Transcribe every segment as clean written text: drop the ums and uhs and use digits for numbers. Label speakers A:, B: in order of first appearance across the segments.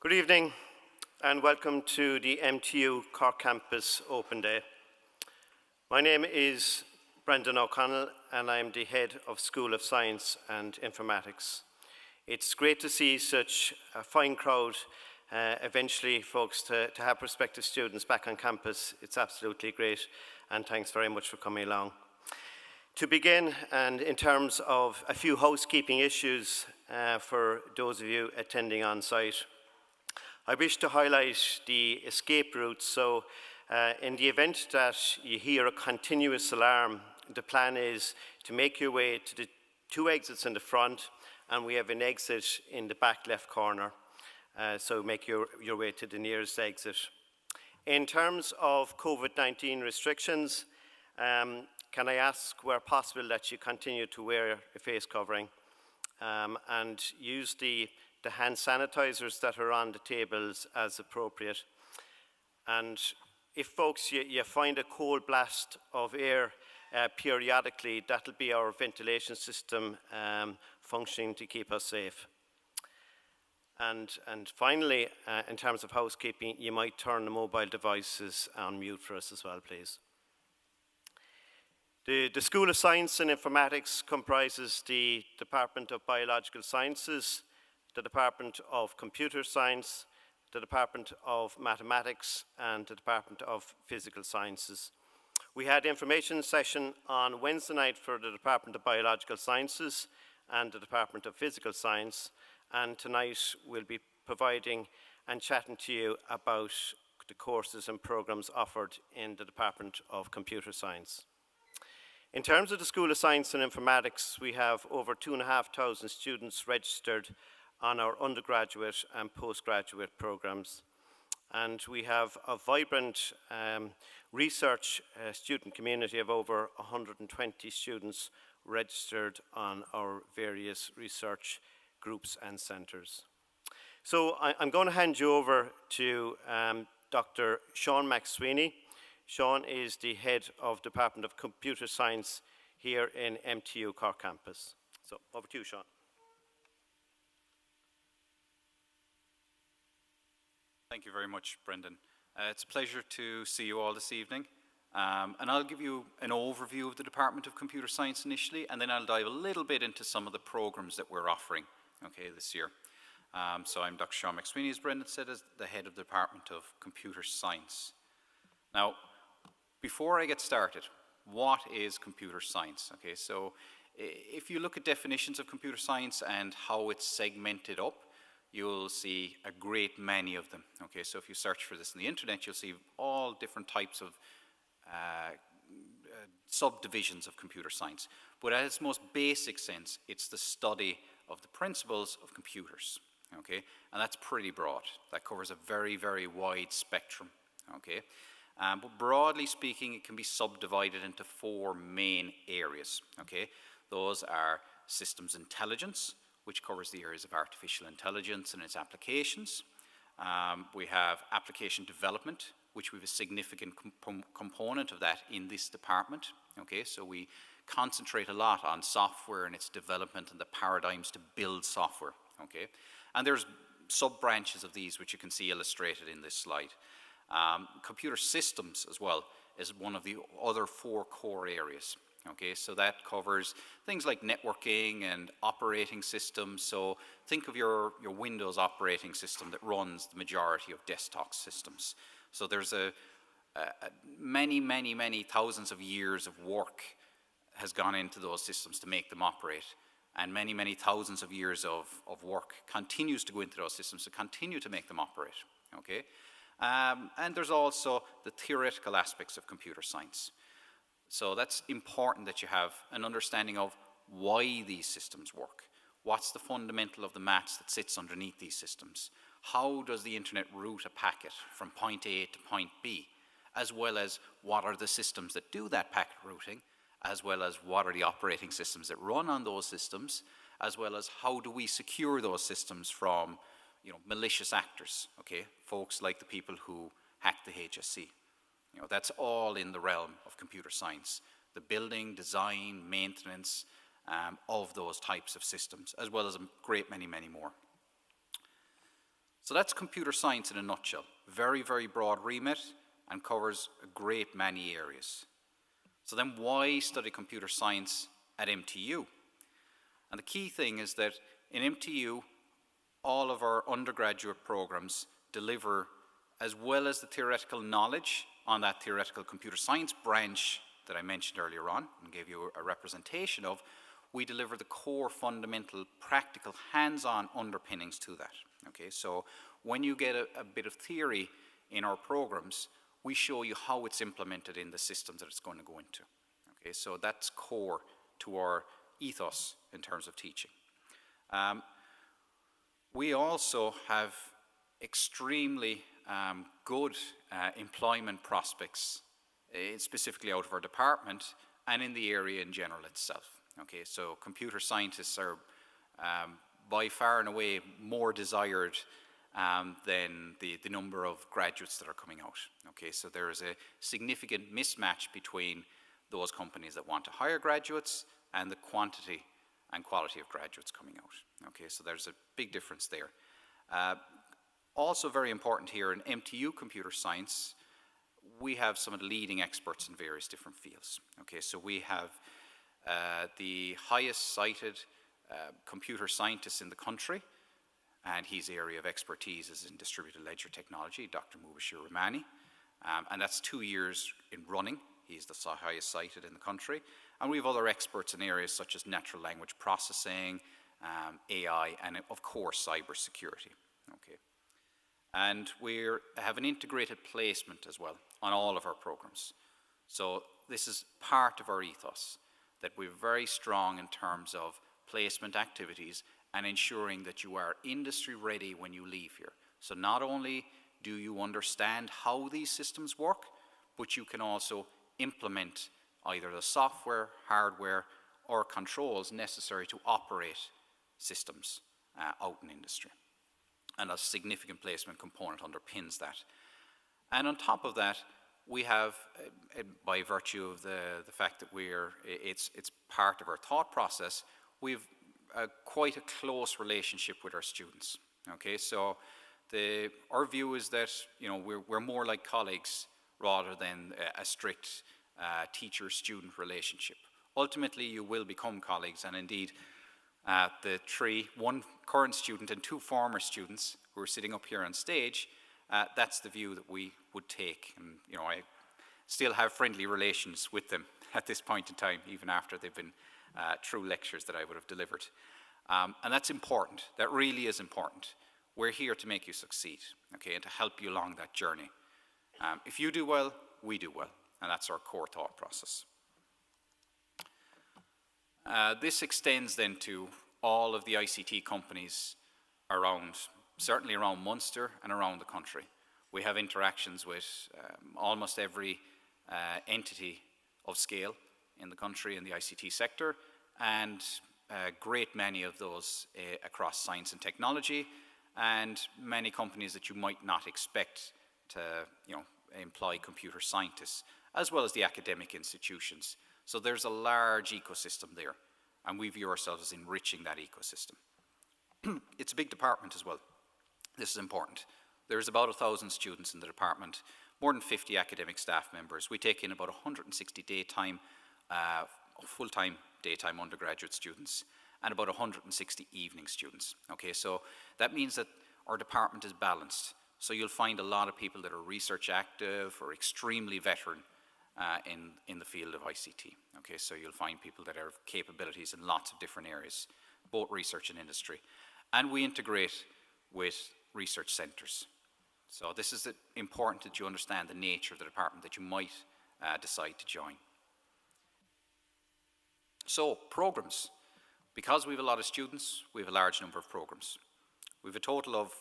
A: Good evening and welcome to the MTU Cork Campus Open Day. My name is Brendan O'Connell and I'm the Head of School of Science and Informatics. It's great to see such a fine crowd, eventually folks, to have prospective students back on campus. It's absolutely great and thanks very much for coming along. To begin, and in terms of a few housekeeping issues for those of you attending on site, I wish to highlight the escape routes. So in the event that you hear a continuous alarm, the plan is to make your way to the two exits in the front, and we have an exit in the back left corner. So make your way to the nearest exit. In terms of COVID-19 restrictions, can I ask where possible that you continue to wear a face covering and use the hand sanitizers that are on the tables as appropriate. And if folks, you find a cold blast of air periodically, that'll be our ventilation system functioning to keep us safe. And finally, in terms of housekeeping, you might turn the mobile devices on mute for us as well, please. The School of Science and Informatics comprises the Department of Biological Sciences, the Department of Computer Science, the Department of Mathematics, and the Department of Physical Sciences. We had an information session on Wednesday night for the Department of Biological Sciences and the Department of Physical Science, and tonight we'll be providing and chatting to you about the courses and programs offered in the Department of Computer Science. In terms of the School of Science and Informatics, we have over 2,500 students registered on our undergraduate and postgraduate programs. And we have a vibrant research student community of over 120 students registered on our various research groups and centres. So I'm going to hand you over to Dr. Sean McSweeney. Sean is the head of Department of Computer Science here in MTU Cork Campus. So over to you, Sean.
B: Thank you very much, Brendan. It's a pleasure to see you all this evening. And I'll give you an overview of the Department of Computer Science initially, and then I'll dive a little bit into some of the programs that we're offering, this year. So I'm Dr. Sean McSweeney, as Brendan said, as the head of the Department of Computer Science. Now, before I get started, what is computer science? So if you look at definitions of computer science and how it's segmented up, you'll see a great many of them. So if you search for this on the internet, you'll see all different types of subdivisions of computer science. But at its most basic sense, it's the study of the principles of computers. And that's pretty broad. That covers a very, very wide spectrum. But broadly speaking, it can be subdivided into four main areas. Those are systems intelligence, which covers the areas of artificial intelligence and its applications. We have application development, which we have a significant component of that in this department. So we concentrate a lot on software and its development and the paradigms to build software. And there's sub-branches of these which you can see illustrated in this slide. Computer systems as well is one of the other four core areas. So that covers things like networking and operating systems. So think of your Windows operating system that runs the majority of desktop systems. So there's many thousands of years of work has gone into those systems to make them operate. And many thousands of years of work continues to go into those systems to continue to make them operate. And there's also the theoretical aspects of computer science. So that's important that you have an understanding of why these systems work. What's the fundamental of the maths that sits underneath these systems? How does the internet route a packet from point A to point B? As well as what are the systems that do that packet routing? As well as what are the operating systems that run on those systems? As well as how do we secure those systems from malicious actors, folks like the people who hack the HSC. That's all in the realm of computer science. The building, design, maintenance of those types of systems, as well as a great many more. So that's computer science in a nutshell. Very, very broad remit and covers a great many areas. So then why study computer science at MTU? And the key thing is that in MTU, all of our undergraduate programs deliver, as well as the theoretical knowledge on that theoretical computer science branch that I mentioned earlier on and gave you a representation of, we deliver the core fundamental practical hands-on underpinnings to that. Okay, so when you get a bit of theory in our programs, we show you how it's implemented in the systems that it's going to go into. Okay, so that's core to our ethos in terms of teaching. We also have extremely good employment prospects, specifically out of our department and in the area in general itself. Okay, so computer scientists are by far and away more desired than the number of graduates that are coming out. Okay, so there is a significant mismatch between those companies that want to hire graduates and the quantity and quality of graduates coming out. Okay, so there's a big difference there. Also very important here in MTU Computer Science, we have some of the leading experts in various different fields. Okay, so we have the highest cited computer scientist in the country, and his area of expertise is in distributed ledger technology, Dr. Mubashir Rahmani, and that's 2 years in running. He's the highest cited in the country. And we have other experts in areas such as natural language processing, AI, and of course, cybersecurity. Okay. And we have an integrated placement as well on all of our programs. So this is part of our ethos, that we're very strong in terms of placement activities and ensuring that you are industry ready when you leave here. So not only do you understand how these systems work, but you can also implement either the software, hardware, or controls necessary to operate systems out in industry. And a significant placement component underpins that. And on top of that, we have, by virtue of the fact that it's part of our thought process, we've quite a close relationship with our students. Okay, so our view is that we're more like colleagues rather than a strict teacher-student relationship. Ultimately, you will become colleagues, and indeed, one current student and 2 former students who are sitting up here on stage, that's the view that we would take. And I still have friendly relations with them at this point in time, even after they've been through lectures that I would have delivered. And that's important. That really is important. We're here to make you succeed, okay, and to help you along that journey. If you do well, we do well, and that's our core thought process. This extends then to all of the ICT companies around, certainly around Munster and around the country. We have interactions with almost every entity of scale in the country in the ICT sector, and a great many of those across science and technology, and many companies that you might not expect to employ computer scientists, as well as the academic institutions. So there's a large ecosystem there, and we view ourselves as enriching that ecosystem. It's a big department as well. This is important. There's about 1,000 students in the department, more than 50 academic staff members. We take in about 160 daytime, full-time daytime undergraduate students, and about 160 evening students. Okay, so that means that our department is balanced. So you'll find a lot of people that are research active or extremely veteran in the field of ICT. Okay, so you'll find people that have capabilities in lots of different areas, both research and industry. And we integrate with research centres. So this is important that you understand the nature of the department that you might decide to join. So programs. Because we have a lot of students, we have a large number of programs. We have a total of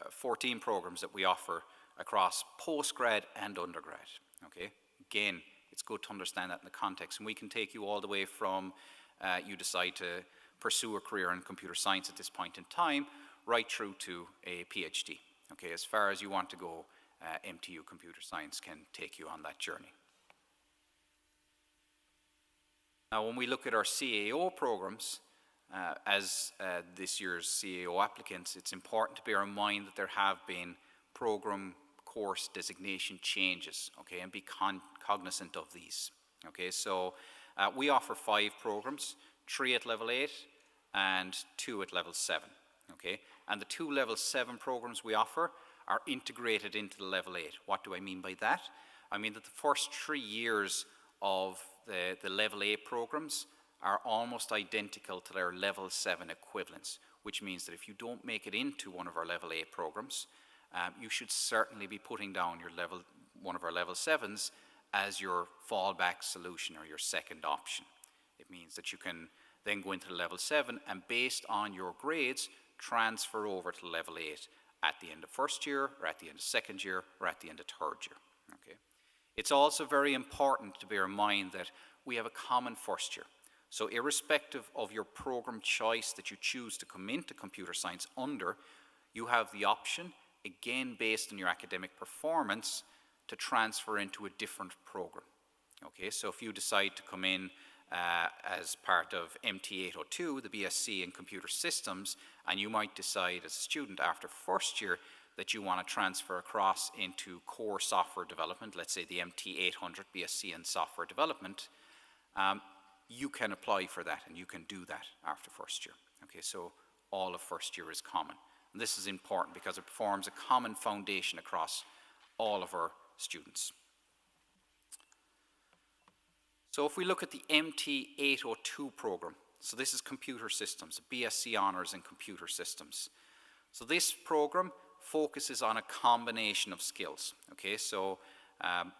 B: 14 programs that we offer across postgrad and undergrad. Okay? Again, it's good to understand that in the context, and we can take you all the way from you decide to pursue a career in computer science at this point in time, right through to a PhD. Okay, as far as you want to go, MTU Computer Science can take you on that journey. Now, when we look at our CAO programs, as this year's CAO applicants, it's important to bear in mind that there have been program course designation changes, okay, and be cognizant of these. Okay, so we offer 5 programs, 3 at level 8 and 2 at level 7, okay, and the 2 level 7 programs we offer are integrated into the level 8. What do I mean by that? I mean that the first 3 years of the level 8 programs are almost identical to their level 7 equivalents, which means that if you don't make it into one of our level 8 programs, you should certainly be putting down one of our level 7s as your fallback solution or your second option. It means that you can then go into the level 7 and based on your grades, transfer over to level 8 at the end of first year or at the end of second year or at the end of third year. Okay. It's also very important to bear in mind that we have a common first year. So irrespective of your program choice that you choose to come into computer science under, you have the option, again based on your academic performance, to transfer into a different program. Okay, so if you decide to come in as part of MT802, the BSc in Computer Systems, and you might decide as a student after first year that you want to transfer across into core software development, let's say the MT800 BSc in Software Development, you can apply for that and you can do that after first year. Okay, so all of first year is common. And this is important because it forms a common foundation across all of our students. So if we look at the MT802 program, so this is Computer Systems, BSc Honours in Computer Systems. So this program focuses on a combination of skills. Okay, so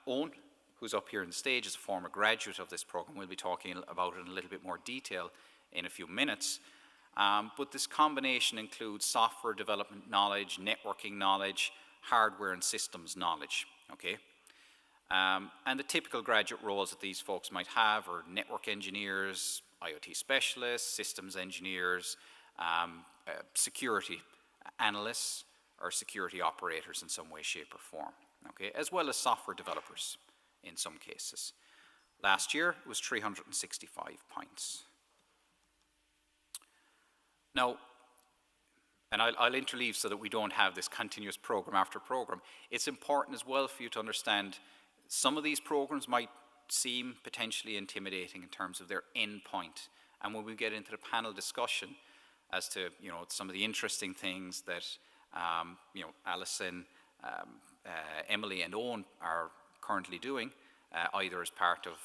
B: Owen, who's up here on the stage, is a former graduate of this program. We'll be talking about it in a little bit more detail in a few minutes. But this combination includes software development knowledge, networking knowledge, hardware and systems knowledge. Okay, and the typical graduate roles that these folks might have are network engineers, IoT specialists, systems engineers, security analysts, or security operators in some way, shape, or form. Okay, as well as software developers in some cases. Last year it was 365 points. Now, and I'll interleave so that we don't have this continuous program after program. It's important as well for you to understand some of these programs might seem potentially intimidating in terms of their end point. And when we get into the panel discussion as to some of the interesting things that Alison, Emily and Owen are currently doing, either as part of,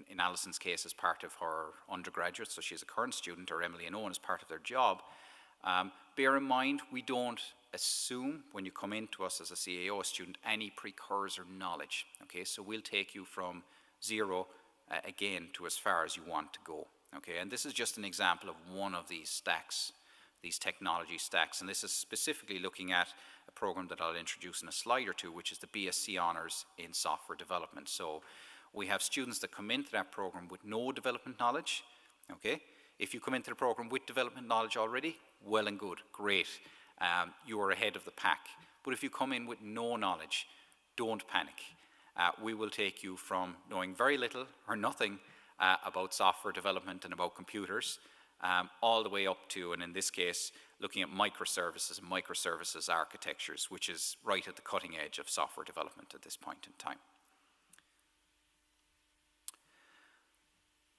B: in Alison's case, as part of her undergraduate, so she's a current student, or Emily and Owen as part of their job. Bear in mind, we don't assume when you come into us as a CAO student any precursor knowledge. Okay, so we'll take you from 0 again to as far as you want to go. Okay, and this is just an example of one of these stacks, these technology stacks, and this is specifically looking at a program that I'll introduce in a slide or two, which is the BSc Honours in Software Development. So we have students that come into that program with no development knowledge. Okay, if you come into the program with development knowledge already, well and good, great, you are ahead of the pack. But if you come in with no knowledge, don't panic. We will take you from knowing very little or nothing about software development and about computers, all the way up to, and in this case, looking at microservices and microservices architectures, which is right at the cutting edge of software development at this point in time.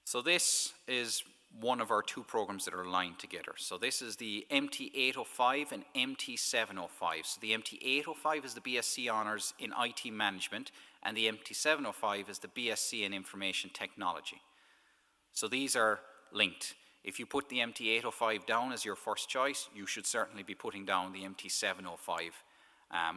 B: So this is one of our 2 programs that are aligned together. So this is the MT805 and MT705. So the MT805 is the BSc Honours in IT Management, and the MT705 is the BSc in Information Technology. So these are linked. If you put the MT805 down as your first choice, you should certainly be putting down the MT705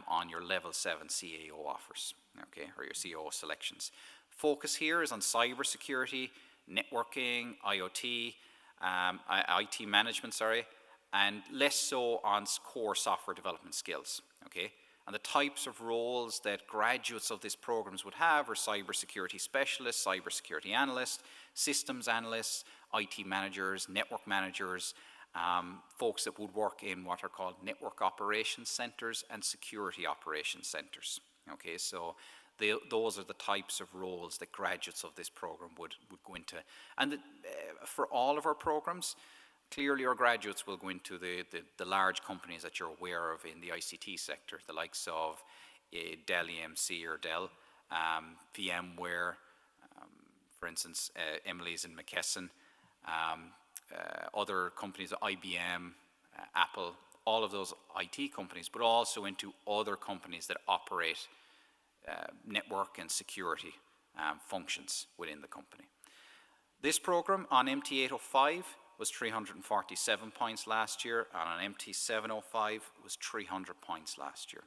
B: on your level 7 CAO offers, okay, or your CAO selections. Focus here is on cybersecurity, networking, IoT, IT management, sorry, and less so on core software development skills, okay? And the types of roles that graduates of these programs would have are cybersecurity specialists, cybersecurity analysts, systems analysts, IT managers, network managers, folks that would work in what are called network operations centers and security operations centers, okay? So those are the types of roles that graduates of this program would go into. And for all of our programs, Clearly, our graduates will go into the large companies that you're aware of in the ICT sector, the likes of Dell EMC or Dell, VMware, for instance, Emily's in McKesson, other companies, IBM, Apple, all of those IT companies, but also into other companies that operate network and security functions within the company. This program on MT 805 was 347 points last year, and on MT 705 was 300 points last year.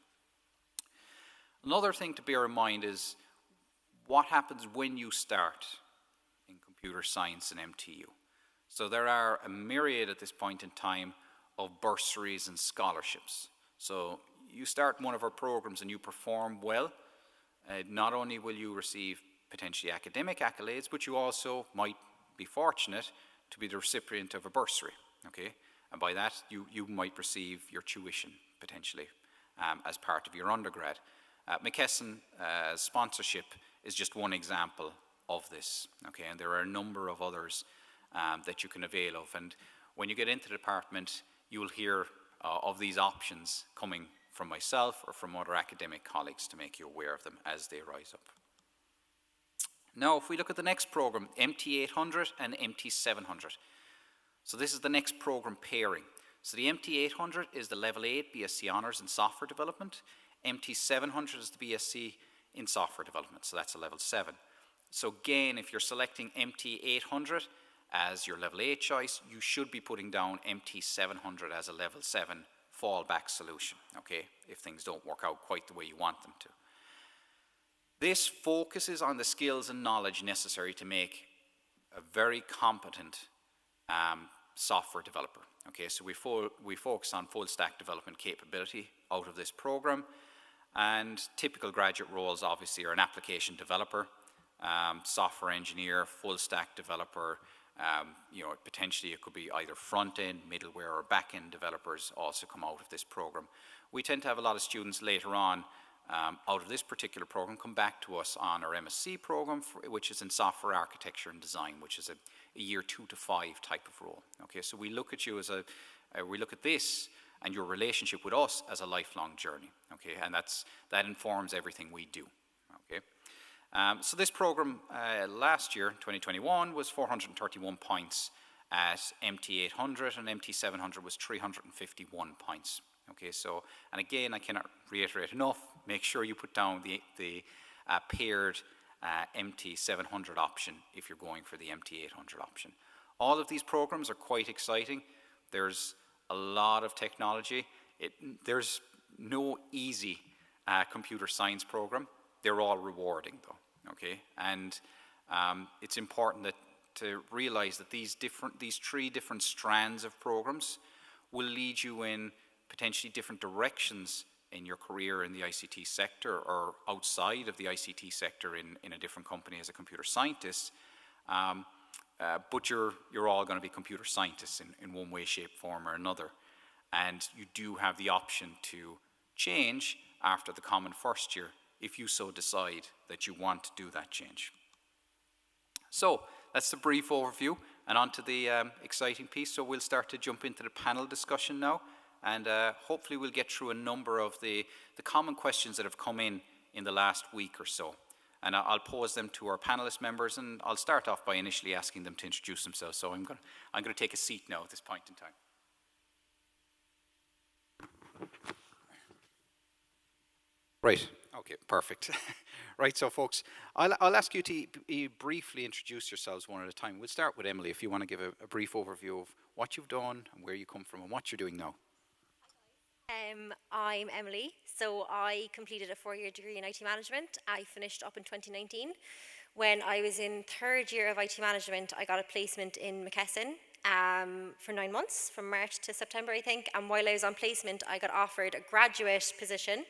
B: Another thing to bear in mind is what happens when you start in computer science and MTU. So there are a myriad at this point in time of bursaries and scholarships. So you start one of our programs and you perform well, not only will you receive potentially academic accolades, but you also might be fortunate to be the recipient of a bursary, okay? And by that, you might receive your tuition, potentially, as part of your undergrad. McKesson sponsorship is just one example of this, okay? And there are a number of others that you can avail of. And when you get into the department, you will hear of these options coming from myself or from other academic colleagues to make you aware of them as they rise up. Now, if we look at the next program, MT 800 and MT 700. So this is the next program pairing. So the MT 800 is the Level 8 BSc Honours in Software Development. MT 700 is the BSc in Software Development, so that's a Level 7. So again, if you're selecting MT 800 as your Level 8 choice, you should be putting down MT 700 as a Level 7 fallback solution, okay, if things don't work out quite the way you want them to. This focuses on the skills and knowledge necessary to make a very competent software developer. Okay, so we focus on full stack development capability out of this program, and typical graduate roles obviously are an application developer, software engineer, full stack developer. You know, potentially it could be either front end, middleware, or back end developers also come out of this program. We tend to have a lot of students later on out of this particular program come back to us on our MSc program, which is in software architecture and design, which is a year 2 to 5 type of role. Okay, so we look at you as we look at this and your relationship with us as a lifelong journey. Okay, and that informs everything we do. Okay, so this program last year, 2021, was 431 points at MT 800, and MT 700 was 351 points. Okay, so, and again, I cannot reiterate enough, make sure you put down the paired MT 700 option if you're going for the MT 800 option. All of these programs are quite exciting. There's a lot of technology. There's no easy computer science program. They're all rewarding though, okay? And it's important to realize that these 3 different strands of programs will lead you in potentially different directions in your career in the ICT sector or outside of the ICT sector in a different company as a computer scientist, but you're all going to be computer scientists in one way, shape, form or another. And you do have the option to change after the common first year if you so decide that you want to do that change. So that's the brief overview, and on to the exciting piece. So we'll start to jump into the panel discussion now. And hopefully we'll get through a number of the common questions that have come in the last week or so. And I'll pose them to our panelist members, and I'll start off by initially asking them to introduce themselves. So I'm going to take a seat now at this point in time. Right, okay, perfect. Right, so folks, I'll ask you to briefly introduce yourselves one at a time. We'll start with Emily, if you want to give a brief overview of what you've done and where you come from and what you're doing now.
C: I'm Emily, so I completed a 4-year degree in IT management. I finished up in 2019. When I was in 3rd year of IT management, I got a placement in McKesson for 9 months, from March to September, I think. And while I was on placement, I got offered a graduate position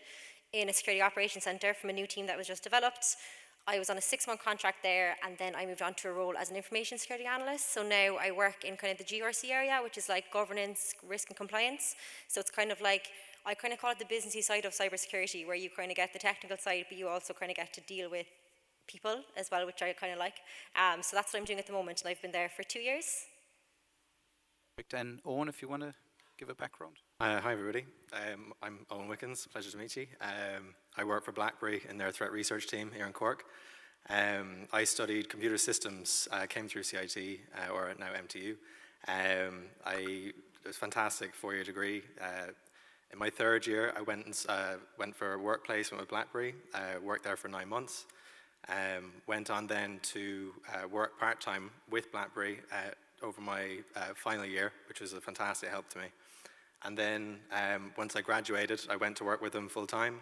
C: in a security operations centre from a new team that was just developed. I was on a 6-month contract there, and then I moved on to a role as an information security analyst. So now I work in kind of the GRC area, which is like governance, risk and compliance. So it's kind of like, I kind of call it the businessy side of cybersecurity, where you kind of get the technical side, but you also kind of get to deal with people as well, which I kind of like. So that's what I'm doing at the moment, and I've been there for 2 years.
B: Perfect. And Owen, if you want to give a background.
D: Hi everybody, I'm Owen Wickens, pleasure to meet you. I work for BlackBerry in their threat research team here in Cork. I studied computer systems, came through CIT, or now MTU. It was a fantastic 4-year degree. In my 3rd year, I went for a work placement with BlackBerry, worked there for 9 months. Went on then to work part-time with BlackBerry over my final year, which was a fantastic help to me. And then once I graduated, I went to work with them full-time.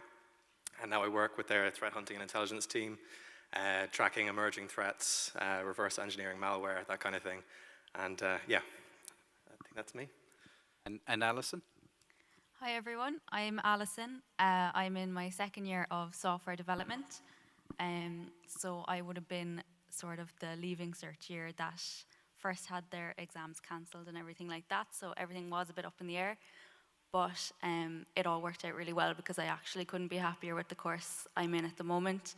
D: And now I work with their threat hunting and intelligence team, tracking emerging threats, reverse engineering malware, that kind of thing. And yeah, I think that's me.
B: And Alison?
E: Hi everyone, I'm Alison. I'm in my 2nd year of software development. So I would have been sort of the leaving cert year that first had their exams cancelled and everything like that, so everything was a bit up in the air, but it all worked out really well because I actually couldn't be happier with the course I'm in at the moment.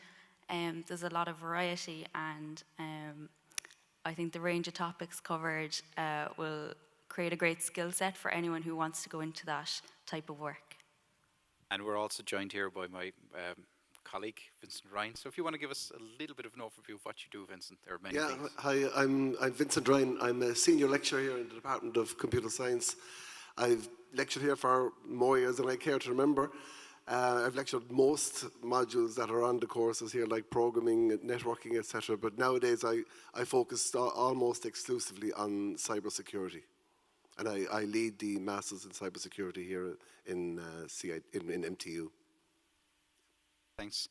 E: There's a lot of variety, and I think the range of topics covered will create a great skill set for anyone who wants to go into that type of work.
B: And we're also joined here by my colleague, Vincent Ryan. So if you want to give us a little bit of an overview of what you do, Vincent, there are many things.
F: Hi, I'm Vincent Ryan. I'm a senior lecturer here in the Department of Computer Science. I've lectured here for more years than I care to remember. I've lectured most modules that are on the courses here, like programming, networking, etc. But nowadays I focus almost exclusively on cybersecurity. And I lead the Masters in Cybersecurity here in MTU.
B: Thanks.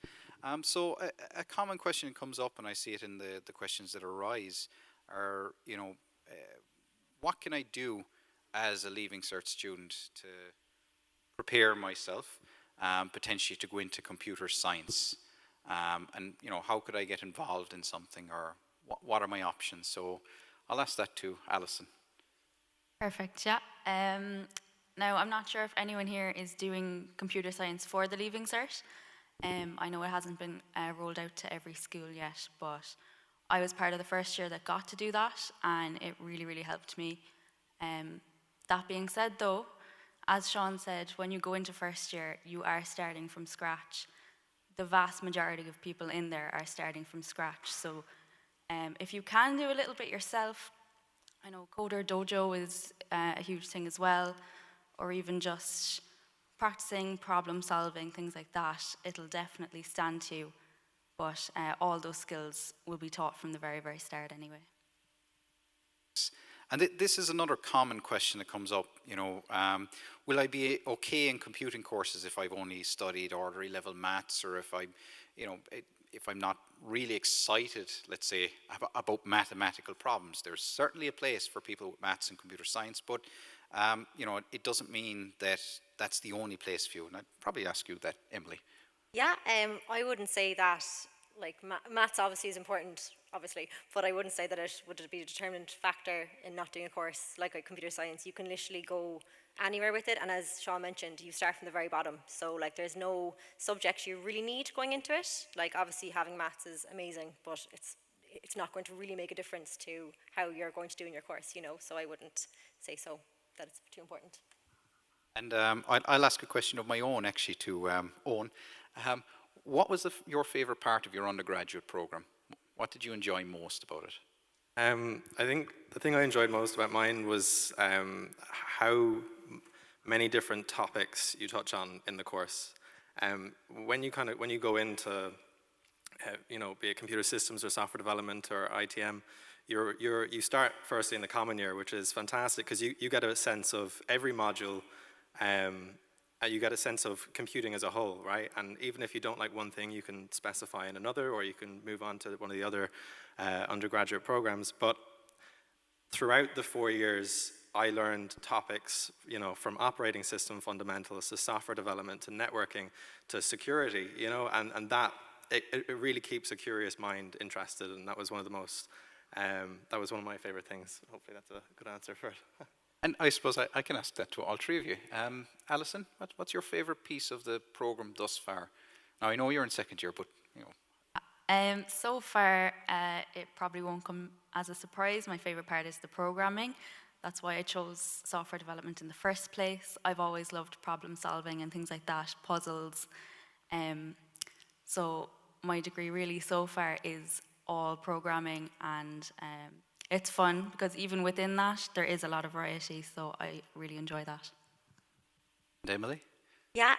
B: So a common question comes up, and I see it in the questions that arise, are, what can I do as a Leaving Cert student to prepare myself, potentially to go into computer science? And, how could I get involved in something, or what are my options? So I'll ask that to Alison.
E: Perfect, yeah. Now, I'm not sure if anyone here is doing computer science for the Leaving Cert. I know it hasn't been rolled out to every school yet, but I was part of the first year that got to do that, and it really, really helped me. That being said, though, as Sean said, when you go into first year, you are starting from scratch. The vast majority of people in there are starting from scratch. So if you can do a little bit yourself, I know Coder Dojo is a huge thing as well, or even just practicing problem solving, things like that, it'll definitely stand to you. But all those skills will be taught from the very, very start anyway.
B: And this is another common question that comes up, will I be okay in computing courses if I've only studied order level maths, or if if I'm not really excited, let's say, about mathematical problems? There's certainly a place for people with maths and computer science, but it doesn't mean that that's the only place for you. And I'd probably ask you that, Emily.
C: Yeah, I wouldn't say that, like, maths obviously is important, obviously, but I wouldn't say that it would be a determinant factor in not doing a course like computer science. You can literally go anywhere with it, and as Sean mentioned, you start from the very bottom. So, like, there's no subject you really need going into it. Like, obviously having maths is amazing, but it's not going to really make a difference to how you're going to do in your course, so I wouldn't say that it's too important.
B: And I'll ask a question of my own, actually, to Owen. What was your favourite part of your undergraduate programme? What did you enjoy most about it?
D: I think the thing I enjoyed most about mine was how many different topics you touch on in the course. When you go into be it computer systems or software development or ITM, you start firstly in the common year, which is fantastic because you get a sense of every module. You get a sense of computing as a whole, right? And even if you don't like one thing, you can specify in another, or you can move on to one of the other undergraduate programs. But throughout the 4 years, I learned topics, from operating system fundamentals to software development to networking to security, and that it really keeps a curious mind interested, and that was one of my favorite things. Hopefully, that's a good answer for it.
B: And I suppose I can ask that to all three of you. Alison, what's your favourite piece of the programme thus far? Now, I know you're in second year, but,
E: So far, it probably won't come as a surprise. My favourite part is the programming. That's why I chose software development in the first place. I've always loved problem solving and things like that, puzzles. So my degree really so far is all programming, and it's fun because even within that there is a lot of variety, so I really enjoy that.
B: And Emily?
C: Yeah,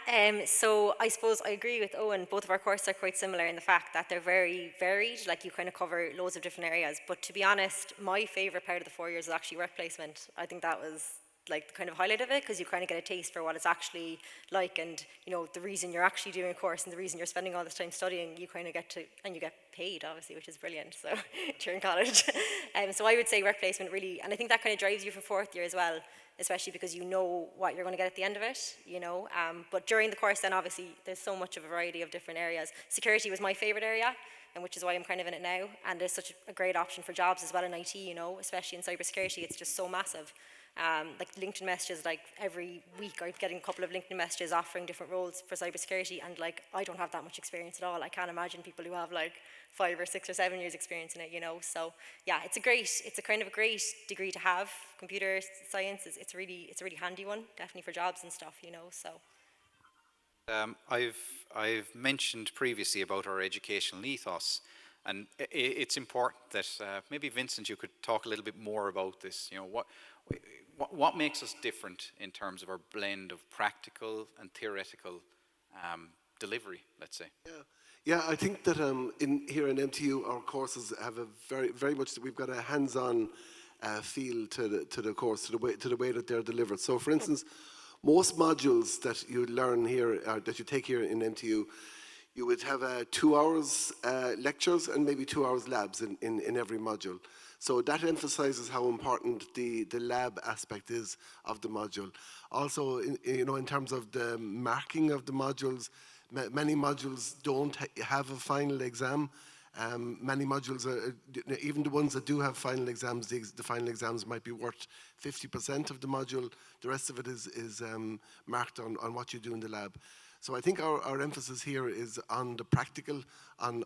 C: so I suppose I agree with Owen. Both of our courses are quite similar in the fact that they're very varied, like you kind of cover loads of different areas. But to be honest, my favourite part of the 4 years is actually work placement. I think that was like the kind of highlight of it, because you kind of get a taste for what it's actually like, and you know, the reason you're actually doing a course and the reason you're spending all this time studying, you kind of get to, and you get paid obviously, which is brilliant, so during college. So I would say work placement really, and I think that kind of drives you for fourth year as well, especially because you know what you're going to get at the end of it, you know. But during the course then obviously there's so much of a variety of different areas. Security was my favourite area, and which is why I'm kind of in it now, and there's such a great option for jobs as well in IT, you know, especially in cybersecurity. It's just so massive. Like LinkedIn messages, like every week I'm getting a couple of LinkedIn messages offering different roles for cybersecurity, and like I don't have that much experience at all. I can't imagine people who have like 5 or 6 or 7 years experience in it, you know. So yeah, it's a kind of a great degree to have. Computer science it's a really handy one, definitely for jobs and stuff, you know. So
B: I've mentioned previously about our educational ethos, and it's important that maybe Vincent, you could talk a little bit more about this. You know, what makes us different in terms of our blend of practical and theoretical delivery, let's say.
F: Yeah, I think that here in MTU, our courses have a very much, we've got a hands-on feel to the course, to the way that they're delivered. So, for instance, most modules that you learn here, that you take here in MTU, you would have 2 hours lectures and maybe 2 hours labs in every module. So that emphasizes how important the lab aspect is of the module. Also, in terms of the marking of the modules, many modules don't have a final exam. Many modules, even the ones that do have final exams, the final exams might be worth 50% of the module. The rest of it is marked on what you do in the lab. So I think our emphasis here is on the practical, on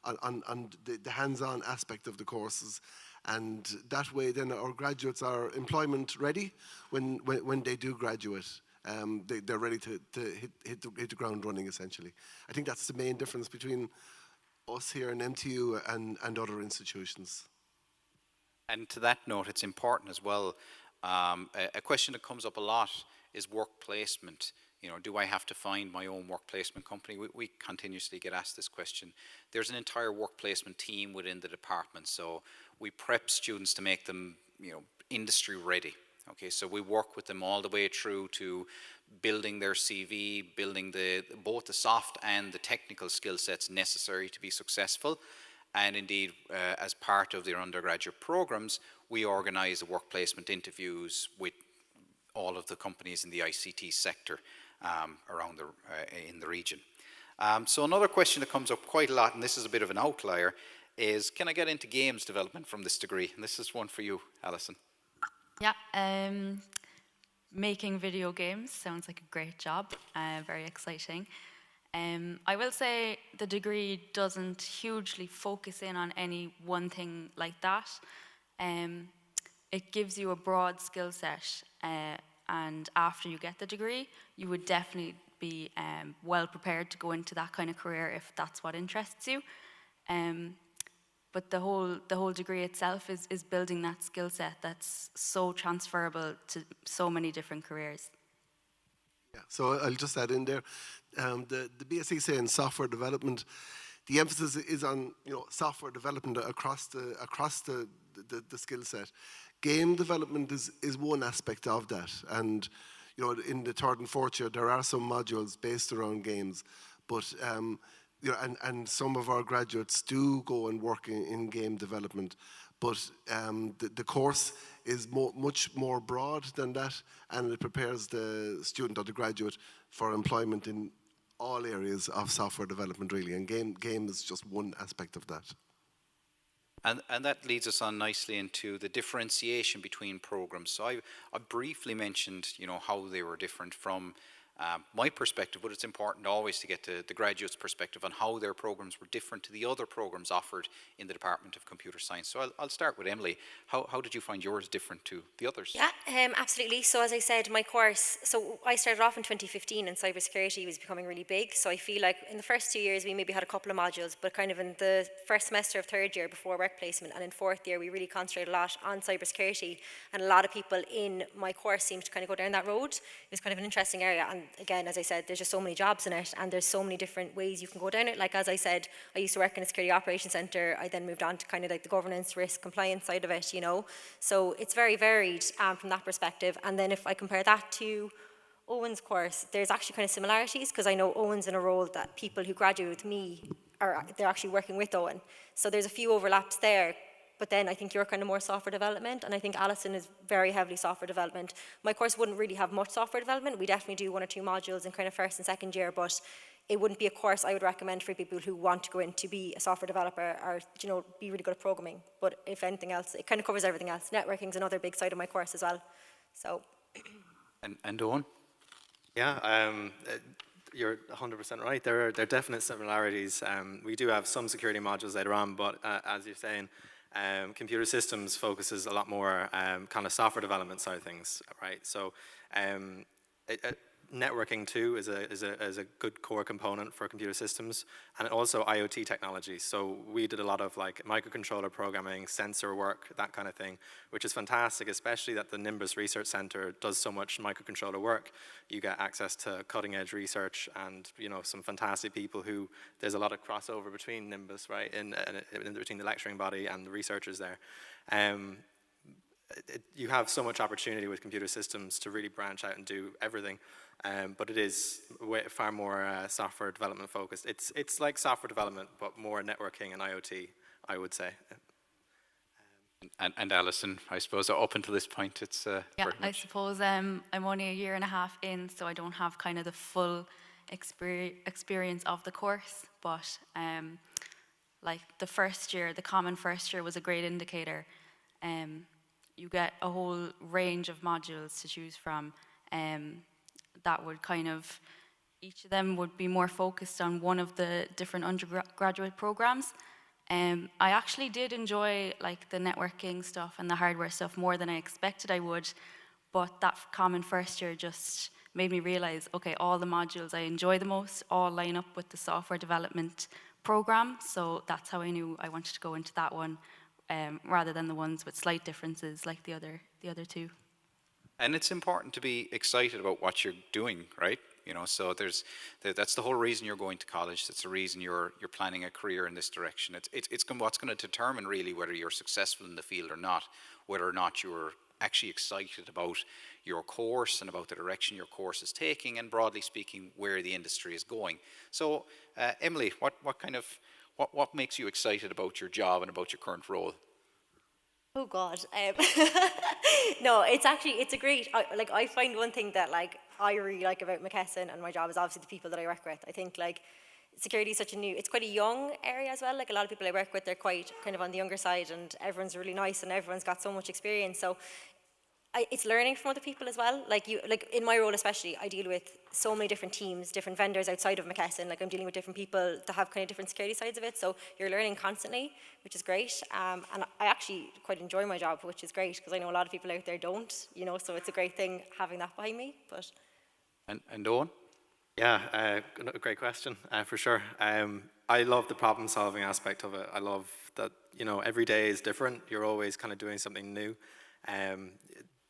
F: the hands-on aspect of the courses, and that way then our graduates are employment ready when they do graduate. They're ready to hit the ground running, essentially. I think that's the main difference between us here in MTU and other institutions.
B: And to that note, it's important as well, a question that comes up a lot is work placement. You know, do I have to find my own work placement company? We continuously get asked this question. There's an entire work placement team within the department, so we prep students to make them, you know, industry ready. Okay, so we work with them all the way through to building their CV, building both the soft and the technical skill sets necessary to be successful. And indeed, as part of their undergraduate programs, we organize work placement interviews with all of the companies in the ICT sector around in the region. So another question that comes up quite a lot, and this is a bit of an outlier, is can I get into games development from this degree? And this is one for you, Alison.
E: Yeah, making video games sounds like a great job, very exciting. I will say the degree doesn't hugely focus in on any one thing like that. It gives you a broad skill set, and after you get the degree, you would definitely be well prepared to go into that kind of career if that's what interests you. But the whole degree itself is building that skill set that's so transferable to so many different careers.
F: Yeah, so I'll just add in there, the BSc say in software development, the emphasis is on software development across the skill set. Game development is one aspect of that, and in the third and fourth year there are some modules based around games, but and some of our graduates do go and work in game development, but the course is much more broad than that, and it prepares the student or the graduate for employment in all areas of software development, really, and game is just one aspect of that.
B: And that leads us on nicely into the differentiation between programs. So I briefly mentioned, how they were different from my perspective, but it's important always to get the graduates' perspective on how their programs were different to the other programs offered in the Department of Computer Science. So I'll start with Emily. How did you find yours different to the others?
C: Yeah, absolutely. So as I said, my course, so I started off in 2015 and cybersecurity was becoming really big. So I feel like in the first 2 years, we maybe had a couple of modules, but kind of in the first semester of third year before work placement and in fourth year, we really concentrated a lot on cybersecurity. And a lot of people in my course seemed to kind of go down that road. It was kind of an interesting area. And again, as I said, there's just so many jobs in it and there's so many different ways you can go down it. Like as I said, I used to work in a security operations center. I then moved on to kind of like the governance, risk, compliance side of it, you know. So it's very varied from that perspective. And then if I compare that to Owen's course, there's actually kind of similarities because I know Owen's in a role that people who graduate with me they're actually working with Owen. So there's a few overlaps there. But then I think you're kind of more software development, and I think Alison is very heavily software development. My course wouldn't really have much software development. We definitely do 1 or 2 modules in kind of first and second year, but it wouldn't be a course I would recommend for people who want to go in to be a software developer or, you know, be really good at programming. But if anything else, it kind of covers everything else. Networking is another big side of my course as well. So.
B: And Owen?
D: Yeah, you're 100% right. There are definite similarities. We do have some security modules later on, but as you're saying, computer systems focuses a lot more kind of software development side of things, right? So networking too is a good core component for computer systems, and also IoT technology. So we did a lot of like microcontroller programming, sensor work, that kind of thing, which is fantastic, especially that the Nimbus Research Center does so much microcontroller work. You get access to cutting edge research and, you know, some fantastic people who, there's a lot of crossover between Nimbus, right, in between the lecturing body and the researchers there. You have so much opportunity with computer systems to really branch out and do everything, but it is far more software development focused. It's like software development, but more networking and IoT, I would say.
B: And Alison, I suppose up until this point, it's
E: yeah, I suppose I'm only 1.5 years in, so I don't have kind of the full experience of the course, but like the first year, the common first year was a great indicator. You get a whole range of modules to choose from that would kind of, each of them would be more focused on one of the different undergraduate programs. I actually did enjoy like the networking stuff and the hardware stuff more than I expected I would, but that common first year just made me realize, okay, all the modules I enjoy the most all line up with the software development program, so that's how I knew I wanted to go into that one. Rather than the ones with slight differences like the other 2.
B: And it's important to be excited about what you're doing, right? You know, so that's the whole reason you're going to college. That's the reason you're planning a career in this direction. It's what's going to determine really whether you're successful in the field or not, whether or not you're actually excited about your course and about the direction your course is taking, and broadly speaking, where the industry is going. So, Emily, what makes you excited about your job and about your current role?
C: Oh God, no, it's a great, I find one thing that like I really like about McKesson and my job is obviously the people that I work with. I think like security is it's quite a young area as well. Like a lot of people I work with, they're quite kind of on the younger side and everyone's really nice and everyone's got so much experience. So it's learning from other people as well. Like in my role especially, I deal with so many different teams, different vendors outside of McKesson. Like I'm dealing with different people that have kind of different security sides of it. So you're learning constantly, which is great. And I actually quite enjoy my job, which is great because I know a lot of people out there don't. You know, so it's a great thing having that behind me. But
B: and Owen?
D: Yeah, great question for sure. I love the problem solving aspect of it. I love that, you know, every day is different. You're always kind of doing something new.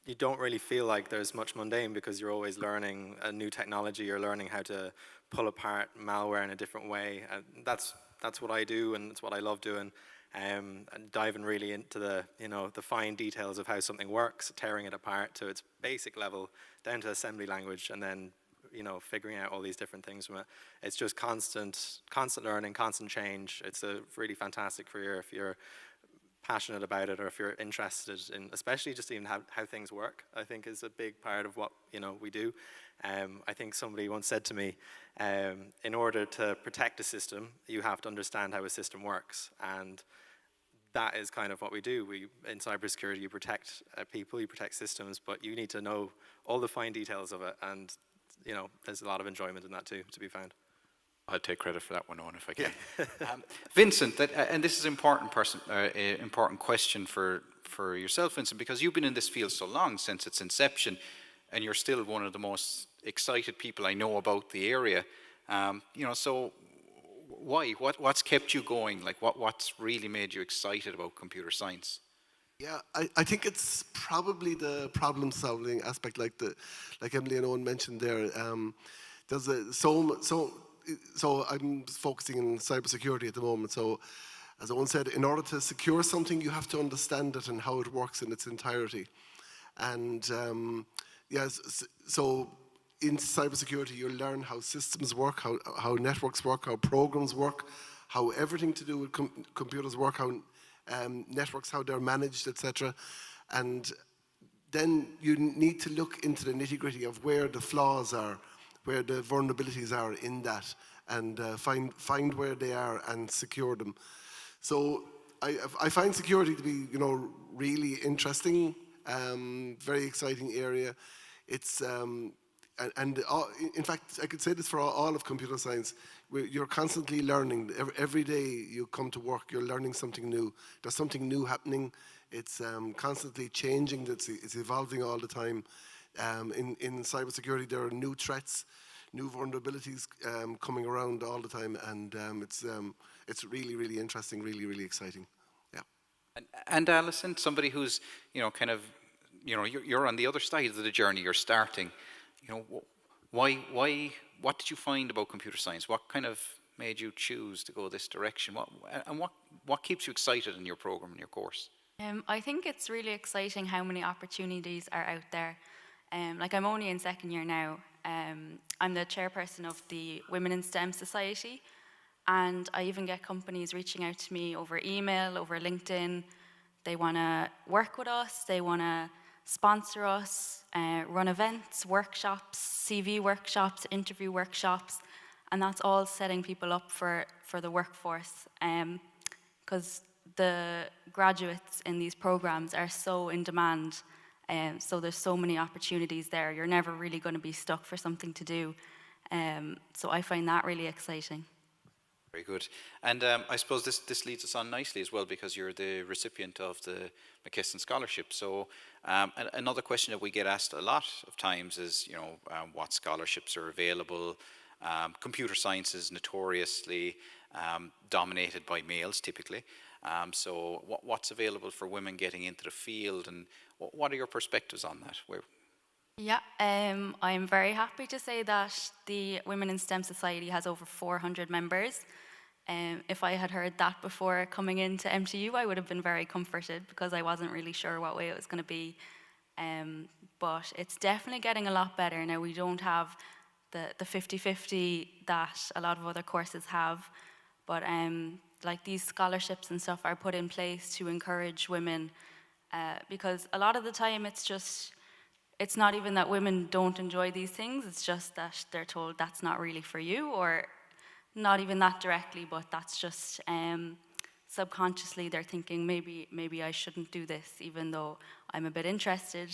D: You don't really feel like there's much mundane because you're always learning a new technology. You're learning how to pull apart malware in a different way. And that's what I do, and it's what I love doing. And diving really into the fine details of how something works, tearing it apart to its basic level, down to assembly language, and then figuring out all these different things from it. It's just constant learning, constant change. It's a really fantastic career if you're passionate about it, or if you're interested in, especially just even how things work, I think is a big part of what we do. I think somebody once said to me, in order to protect a system, you have to understand how a system works, and that is kind of what we do. In cybersecurity, you protect people, you protect systems, but you need to know all the fine details of it, and there's a lot of enjoyment in that too, to be found.
B: I'll take credit for that one, Owen, if I can. Vincent, and this is an important question for yourself, Vincent, because you've been in this field so long, since its inception, and you're still one of the most excited people I know about the area. So why? What's kept you going? Like, what's really made you excited about computer science?
F: Yeah, I think it's probably the problem-solving aspect, like Emily and Owen mentioned there. So I'm focusing on cybersecurity at the moment. So, as Owen said, in order to secure something, you have to understand it and how it works in its entirety. And so in cybersecurity, you learn how systems work, how networks work, how programs work, how everything to do with computers work, how networks, how they're managed, etc. And then you need to look into the nitty-gritty of where the flaws are, where the vulnerabilities are in that, and find where they are and secure them. So I find security to be, really interesting, very exciting area. It's in fact, I could say this for all of computer science. You're constantly learning. Every day you come to work, you're learning something new. There's something new happening. It's constantly changing. It's evolving all the time. In cybersecurity, there are new threats, new vulnerabilities coming around all the time, and it's really, really interesting, really, really exciting. Yeah.
B: And Alison, somebody who's you're on the other side of the journey. You're starting. Why? What did you find about computer science? What kind of made you choose to go this direction? What keeps you excited in your program and your course?
E: I think it's really exciting how many opportunities are out there. I'm only in second year now. I'm the chairperson of the Women in STEM Society, and I even get companies reaching out to me over email, over LinkedIn. They want to work with us, they want to sponsor us, run events, workshops, CV workshops, interview workshops, and that's all setting people up for the workforce, because the graduates in these programs are so in demand. So there's so many opportunities there. You're never really going to be stuck for something to do. So I find that really exciting.
B: Very good. And I suppose this leads us on nicely as well, because you're the recipient of the McKesson Scholarship. So another question that we get asked a lot of times is, what scholarships are available? Computer science is notoriously dominated by males, typically. So what's available for women getting into the field, and what are your perspectives on that?
E: Yeah, I'm very happy to say that the Women in STEM Society has over 400 members. If I had heard that before coming into MTU, I would have been very comforted, because I wasn't really sure what way it was going to be. But it's definitely getting a lot better. Now, we don't have the 50-50 that a lot of other courses have, but these scholarships and stuff are put in place to encourage women, because a lot of the time it's not even that women don't enjoy these things, it's just that they're told that's not really for you, or not even that directly, but that's just subconsciously they're thinking maybe I shouldn't do this, even though I'm a bit interested.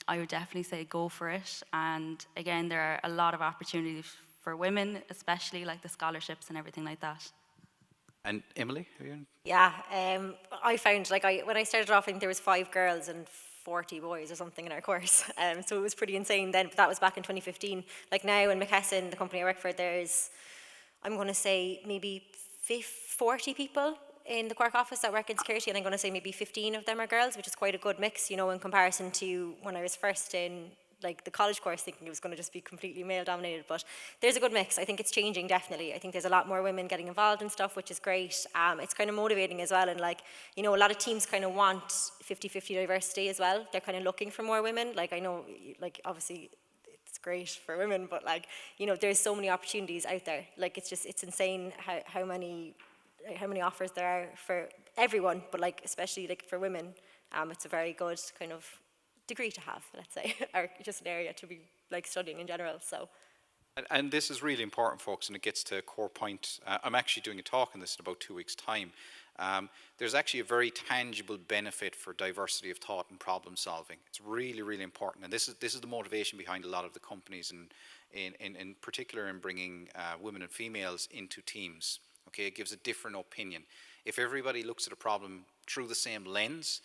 E: I would definitely say go for it. And again, there are a lot of opportunities for women, especially like the scholarships and everything like that.
B: And Emily, are you?
C: Yeah, I found when I started off, I think there was 5 girls and 40 boys or something in our course. So it was pretty insane then, but that was back in 2015. Like now in McKesson, the company I work for, there's, I'm going to say maybe 40 people in the Cork office that work in security, and I'm going to say maybe 15 of them are girls, which is quite a good mix, in comparison to when I was first in the college course, thinking it was going to just be completely male dominated. But there's a good mix. I think it's changing, definitely. I think there's a lot more women getting involved in stuff, which is great. It's kind of motivating as well, and a lot of teams kind of want 50-50 diversity as well. They're kind of looking for more women. I know, obviously it's great for women, but there's so many opportunities out there. It's insane how many offers there are for everyone, but especially for women. It's a very good kind of degree to have, let's say, or just an area to be studying in general. So
B: And this is really important, folks, and it gets to a core point. I'm actually doing a talk on this in about 2 weeks' time. There's actually a very tangible benefit for diversity of thought and problem solving. It's really, really important. And this is the motivation behind a lot of the companies, in particular in bringing women and females into teams. Okay, it gives a different opinion. If everybody looks at a problem through the same lens,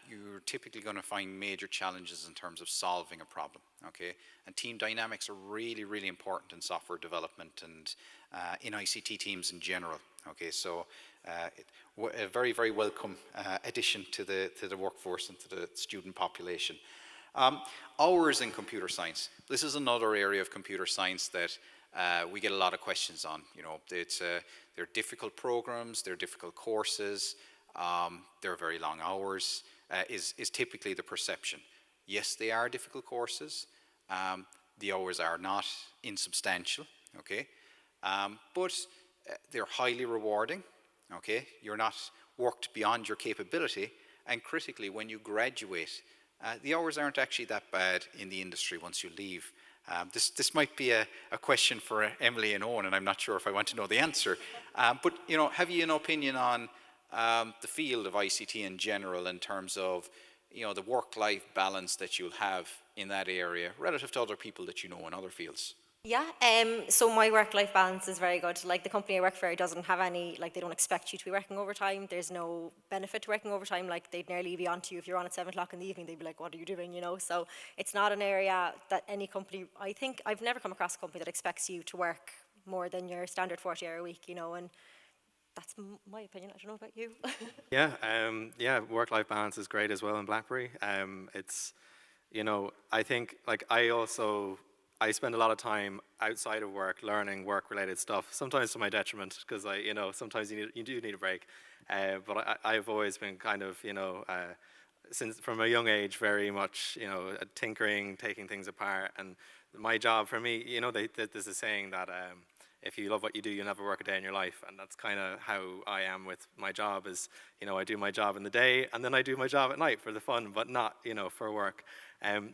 B: you're typically going to find major challenges in terms of solving a problem, okay? And team dynamics are really, really important in software development and in ICT teams in general, okay? So a very, very welcome addition to the workforce and to the student population. Hours in computer science. This is another area of computer science that we get a lot of questions on. You know, they're difficult programs, they're difficult courses, they're very long hours, is typically the perception. Yes, they are difficult courses. The hours are not insubstantial, okay? But they're highly rewarding, okay? You're not worked beyond your capability, and critically, when you graduate, the hours aren't actually that bad in the industry once you leave. This might be a question for Emily and Owen, and I'm not sure if I want to know the answer. But you know, have you an opinion on the field of ICT in general in terms of, you know, the work-life balance that you'll have in that area relative to other people that you know in other fields?
C: Yeah, so my work-life balance is very good. Like the company I work for doesn't have any, like they don't expect you to be working overtime. There's no benefit to working overtime. Like they'd nearly be on to you if you're on at 7 o'clock in the evening. They'd be like, what are you doing, you know? So it's not an area that any company, I think, I've never come across a company that expects you to work more than your standard 40-hour week, you know, and that's my opinion. I don't know about you.
D: Yeah, work-life balance is great as well in BlackBerry. It's, you know, I think, like, I spend a lot of time outside of work learning work-related stuff, sometimes to my detriment, because you know, sometimes you do need a break. But I've always been kind of, you know, since from a young age, very much, you know, tinkering, taking things apart. And my job, for me, you know, there's a saying that if you love what you do, you'll never work a day in your life. And that's kind of how I am with my job. Is, you know, I do my job in the day, and then I do my job at night for the fun, but not, you know, for work.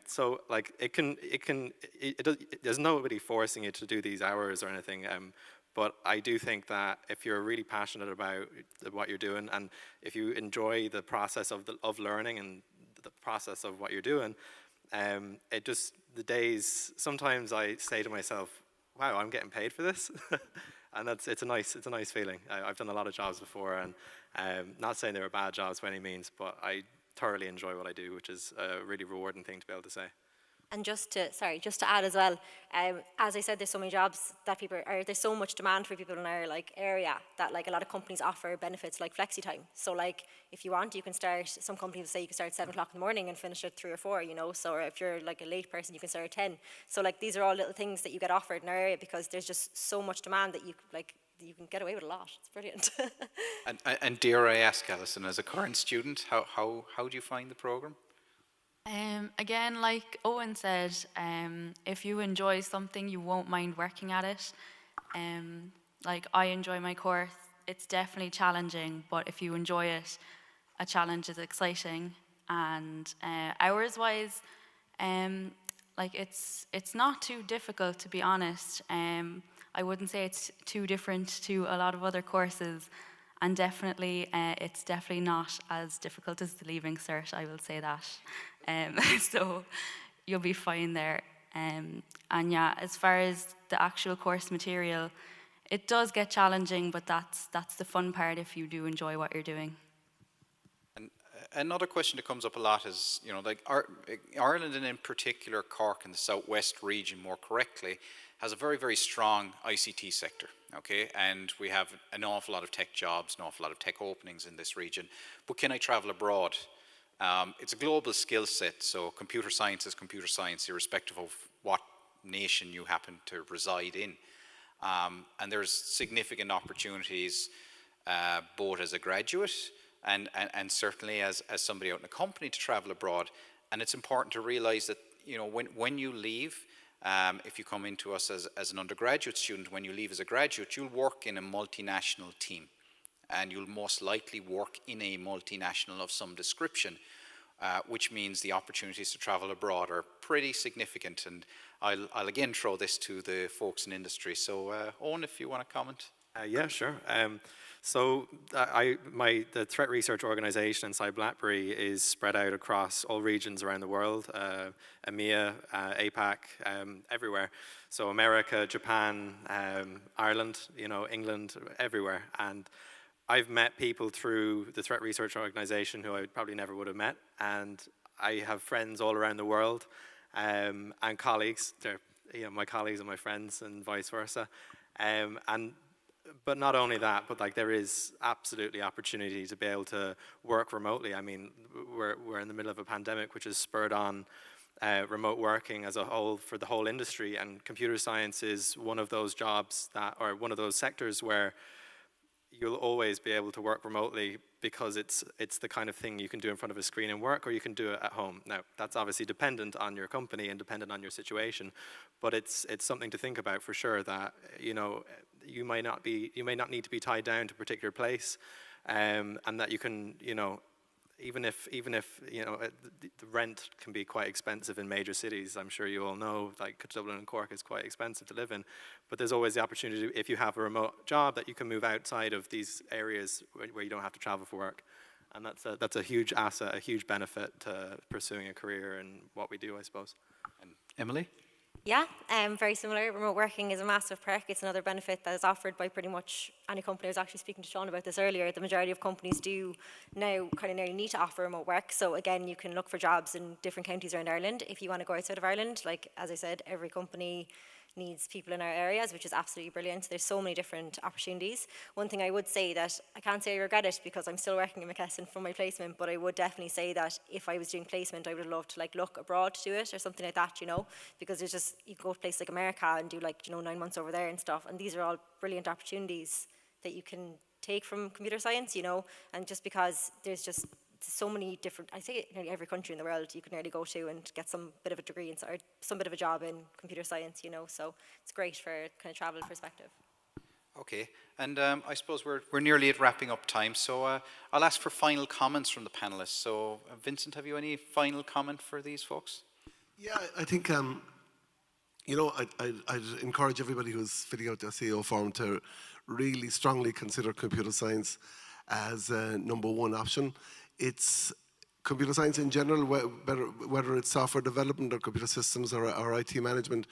D: So like there's nobody forcing you to do these hours or anything. But I do think that if you're really passionate about what you're doing, and if you enjoy the process of learning and the process of what you're doing, it just, the days, sometimes I say to myself, wow, I'm getting paid for this. And it's a nice feeling. I've done a lot of jobs before, and not saying they were bad jobs by any means, but I thoroughly enjoy what I do, which is a really rewarding thing to be able to say.
C: And just to add as well, as I said, there's so many jobs that there's so much demand for people in our like area that like a lot of companies offer benefits like flexi time. So like if you want, you can start, some companies say you can start at 7 o'clock in the morning and finish at 3 or 4, you know, so if you're like a late person, you can start at 10. So like these are all little things that you get offered in our area because there's just so much demand that you can get away with a lot. It's brilliant.
B: and dare I ask, Alison, as a current student, how do you find the program?
E: Again, like Owen said, if you enjoy something, you won't mind working at it. Like I enjoy my course. It's definitely challenging, but if you enjoy it, a challenge is exciting. And hours-wise, like it's not too difficult, to be honest. I wouldn't say it's too different to a lot of other courses. And definitely, it's definitely not as difficult as the Leaving Cert, I will say that. So you'll be fine there. And yeah, as far as the actual course material, it does get challenging, but that's the fun part if you do enjoy what you're doing.
B: And another question that comes up a lot is, you know, like Ireland and in particular Cork and the southwest region more correctly, has a very, very strong ICT sector, okay? And we have an awful lot of tech jobs, an awful lot of tech openings in this region. But can I travel abroad? It's a global skill set, so computer science is computer science, irrespective of what nation you happen to reside in. And there's significant opportunities both as a graduate and certainly as somebody out in a company to travel abroad. And it's important to realize that, you know, when you leave, if you come into us as an undergraduate student, when you leave as a graduate, you'll work in a multinational team. And you'll most likely work in a multinational of some description. which means the opportunities to travel abroad are pretty significant. And I'll again throw this to the folks in industry. So Owen, if you want to comment.
D: Yeah, sure. So the threat research organization inside BlackBerry is spread out across all regions around the world, EMEA, APAC, everywhere. So America, Japan, Ireland, England, everywhere. And I've met people through the threat research organization who I probably never would have met. And I have friends all around the world and colleagues. They're my colleagues and my friends and vice versa. But not only that, but like there is absolutely opportunity to be able to work remotely. I mean, we're in the middle of a pandemic, which has spurred on remote working as a whole for the whole industry, and computer science is one of those jobs or one of those sectors where you'll always be able to work remotely because it's the kind of thing you can do in front of a screen and work, or you can do it at home. Now, that's obviously dependent on your company and dependent on your situation, but it's something to think about for sure, that you may not need to be tied down to a particular place, and that you can, even if the rent can be quite expensive in major cities. I'm sure you all know, like Dublin and Cork is quite expensive to live in, but there's always the opportunity, if you have a remote job, that you can move outside of these areas where you don't have to travel for work. And that's a huge asset, a huge benefit to pursuing a career in what we do, I suppose.
B: And Emily?
C: Yeah, very similar. Remote working is a massive perk. It's another benefit that is offered by pretty much any company. I was actually speaking to Sean about this earlier. The majority of companies do now kind of nearly need to offer remote work. So again, you can look for jobs in different counties around Ireland. If you want to go outside of Ireland, like as I said, every company needs people in our areas, which is absolutely brilliant. There's so many different opportunities. One thing I would say that I can't say I regret it because I'm still working in McKesson from my placement, but I would definitely say that if I was doing placement, I would have loved to look abroad to do it or something like that, because there's just, you go to places like America and do 9 months over there and stuff. And these are all brilliant opportunities that you can take from computer science, and just because there's just so many different, I say nearly every country in the world you can nearly go to and get some bit of a degree or some bit of a job in computer science, so it's great for kind of travel perspective.
B: Okay, and I suppose we're nearly at wrapping up time, so I'll ask for final comments from the panelists. So Vincent, have you any final comment for these folks?
F: Yeah, I think, I'd encourage everybody who's filling out their CEO form to really strongly consider computer science as a number one option. It's computer science in general, whether it's software development or computer systems or IT management,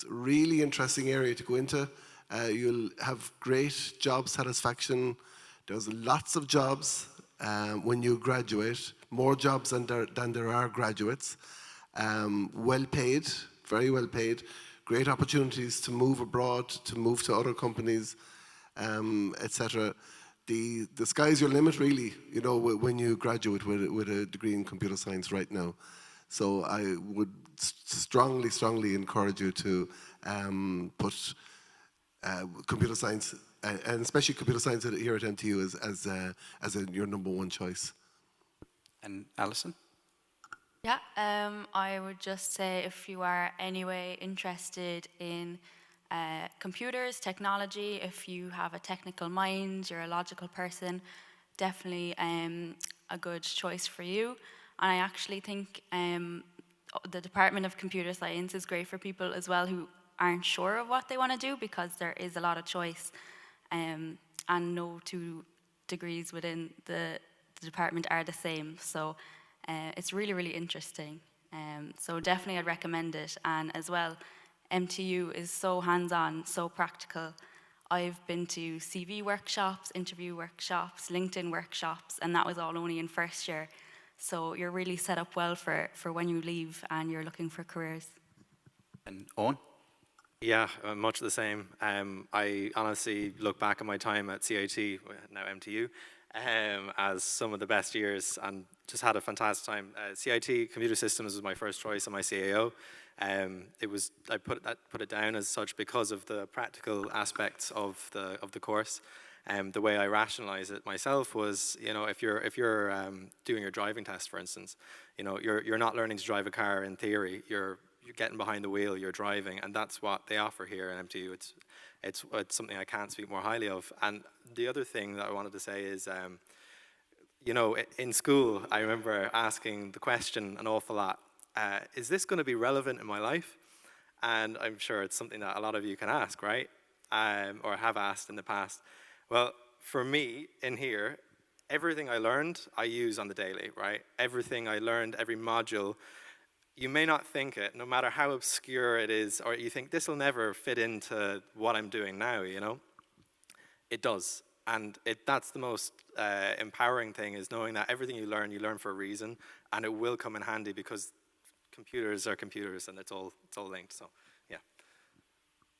F: really interesting area to go into. You'll have great job satisfaction. There's lots of jobs when you graduate, more jobs than there are graduates. Well paid, very well paid. Great opportunities to move abroad, to move to other companies, etc. The sky's your limit, really, when you graduate with a degree in computer science right now. So I would strongly encourage you to put computer science, and especially computer science here at MTU, as your number one choice.
B: And Alison?
E: Yeah, I would just say if you are anyway interested in computers, technology, if you have a technical mind, you're a logical person, definitely a good choice for you. And I actually think the Department of Computer Science is great for people as well who aren't sure of what they want to do, because there is a lot of choice, and no two degrees within the department are the same. So it's really interesting. So definitely I'd recommend it. And as well, MTU is so hands-on, so practical. I've been to CV workshops, interview workshops, LinkedIn workshops, and that was all only in first year. So you're really set up well for when you leave and you're looking for careers.
B: And Owen?
D: Yeah, much the same. I honestly look back at my time at CIT, now MTU, as some of the best years, and just had a fantastic time. CIT Computer Systems was my first choice on my CAO. I put it down as such because of the practical aspects of the course. The way I rationalize it myself was, if you're doing your driving test, for instance, you're not learning to drive a car in theory. You're getting behind the wheel, you're driving, and that's what they offer here at MTU. It's something I can't speak more highly of. And the other thing that I wanted to say is, you know, in school, I remember asking the question an awful lot, is this going to be relevant in my life? And I'm sure it's something that a lot of you can ask, right? Or have asked in the past. Well, for me, in here, everything I learned, I use on the daily, right? Everything I learned, every module, you may not think it, no matter how obscure it is, or you think this will never fit into what I'm doing now, you know? It does. And that's the most empowering thing, is knowing that everything you learn for a reason, and it will come in handy because computers are computers and it's all linked. So, yeah.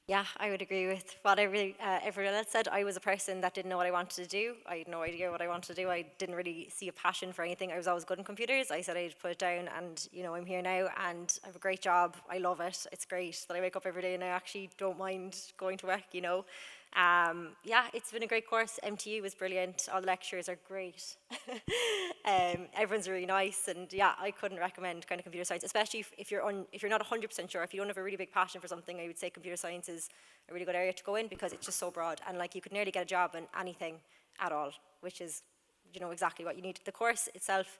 C: Yeah, I would agree with what everyone else said. I was a person that didn't know what I wanted to do. I had no idea what I wanted to do. I didn't really see a passion for anything. I was always good in computers. I said I'd put it down, and you know, I'm here now, and I have a great job. I love it. It's great that I wake up every day and I actually don't mind going to work, you know. Yeah, it's been a great course. MTU was brilliant. All the lectures are great. Everyone's really nice, and yeah, I couldn't recommend kind of computer science, especially if you're not 100% sure, if you don't have a really big passion for something. I would say computer science is a really good area to go in because it's just so broad, and like you could nearly get a job in anything at all, which is, you know, exactly what you need. The course itself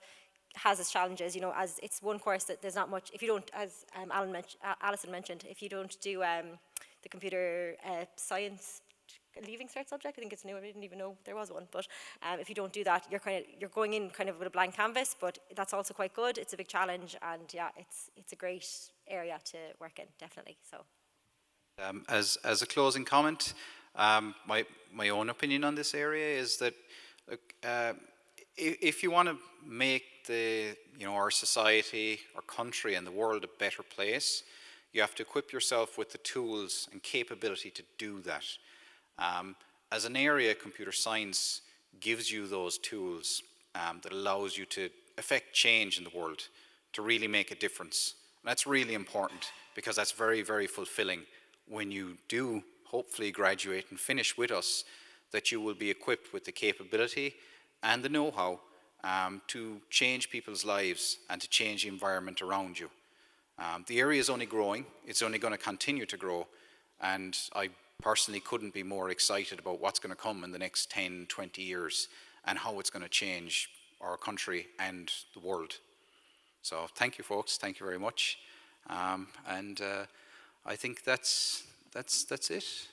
C: has its challenges, you know, as it's one course that there's not much. If you don't, as Alison mentioned, if you don't do the computer science leaving cert subject, I think it's new. I didn't even know there was one. But if you don't do that, you're going in kind of with a blank canvas. But that's also quite good. It's a big challenge, and yeah, it's a great area to work in, definitely. So,
B: as a closing comment, my own opinion on this area is that if you want to make our society, our country, and the world a better place, you have to equip yourself with the tools and capability to do that. As an area, computer science gives you those tools that allows you to affect change in the world, to really make a difference. And that's really important because that's very, very fulfilling when you do hopefully graduate and finish with us, that you will be equipped with the capability and the know-how to change people's lives and to change the environment around you. The area is only growing. It's only going to continue to grow. And I personally couldn't be more excited about what's going to come in the next 10, 20 years and how it's going to change our country and the world. So thank you, folks. Thank you very much. I think that's it.